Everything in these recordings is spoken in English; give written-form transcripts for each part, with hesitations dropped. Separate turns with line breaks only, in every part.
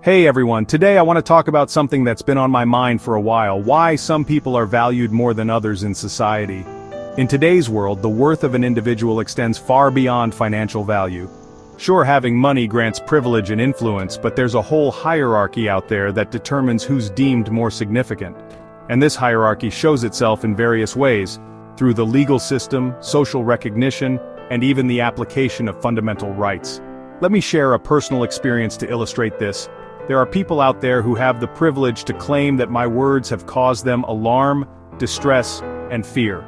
Hey everyone, today I want to talk about something that's been on my mind for a while: why some people are valued more than others in society. In today's world, the worth of an individual extends far beyond financial value. Sure, having money grants privilege and influence, but there's a whole hierarchy out there that determines who's deemed more significant. And this hierarchy shows itself in various ways, through the legal system, social recognition, and even the application of fundamental rights. Let me share a personal experience to illustrate this. There are people out there who have the privilege to claim that my words have caused them alarm, distress, and fear.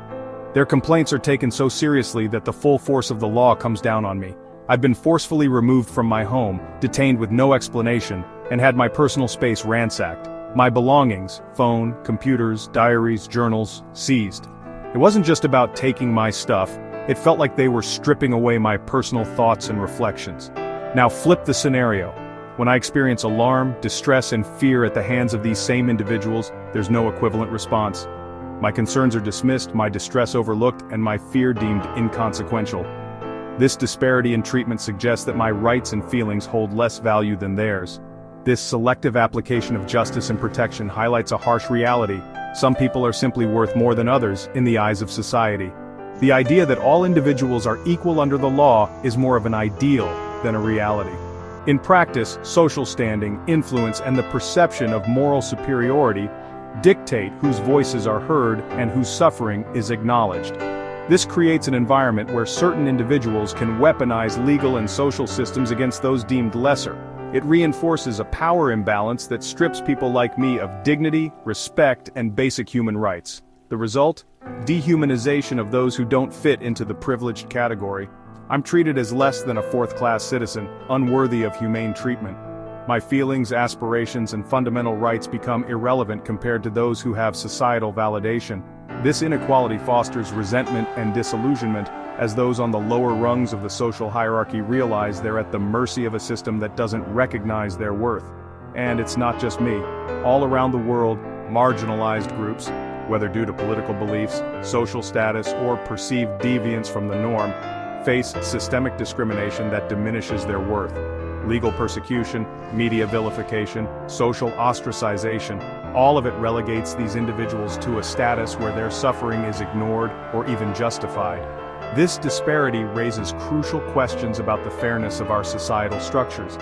Their complaints are taken so seriously that the full force of the law comes down on me. I've been forcefully removed from my home, detained with no explanation, and had my personal space ransacked. My belongings, phone, computers, diaries, journals, seized. It wasn't just about taking my stuff, it felt like they were stripping away my personal thoughts and reflections. Now flip the scenario. When I experience alarm, distress, and fear at the hands of these same individuals, there's no equivalent response. My concerns are dismissed, my distress overlooked, and my fear deemed inconsequential. This disparity in treatment suggests that my rights and feelings hold less value than theirs. This selective application of justice and protection highlights a harsh reality: some people are simply worth more than others in the eyes of society. The idea that all individuals are equal under the law is more of an ideal than a reality. In practice, social standing, influence, and the perception of moral superiority dictate whose voices are heard and whose suffering is acknowledged. This creates an environment where certain individuals can weaponize legal and social systems against those deemed lesser. It reinforces a power imbalance that strips people like me of dignity, respect, and basic human rights. The result? Dehumanization of those who don't fit into the privileged category. I'm treated as less than a fourth-class citizen, unworthy of humane treatment. My feelings, aspirations, and fundamental rights become irrelevant compared to those who have societal validation. This inequality fosters resentment and disillusionment, as those on the lower rungs of the social hierarchy realize they're at the mercy of a system that doesn't recognize their worth. And it's not just me. All around the world, marginalized groups, whether due to political beliefs, social status, or perceived deviance from the norm, face systemic discrimination that diminishes their worth. Legal persecution, media vilification, social ostracization, all of it relegates these individuals to a status where their suffering is ignored or even justified. This disparity raises crucial questions about the fairness of our societal structures.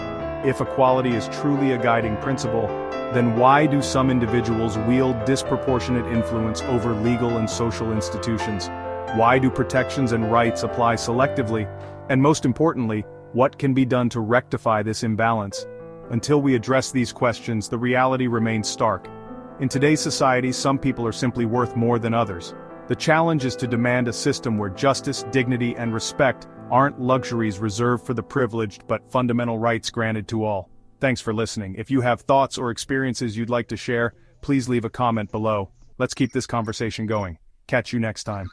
If equality is truly a guiding principle, then why do some individuals wield disproportionate influence over legal and social institutions? Why do protections and rights apply selectively? And most importantly, what can be done to rectify this imbalance? Until we address these questions, the reality remains stark. In today's society, some people are simply worth more than others. The challenge is to demand a system where justice, dignity, and respect aren't luxuries reserved for the privileged but fundamental rights granted to all. Thanks for listening. If you have thoughts or experiences you'd like to share, please leave a comment below. Let's keep this conversation going. Catch you next time.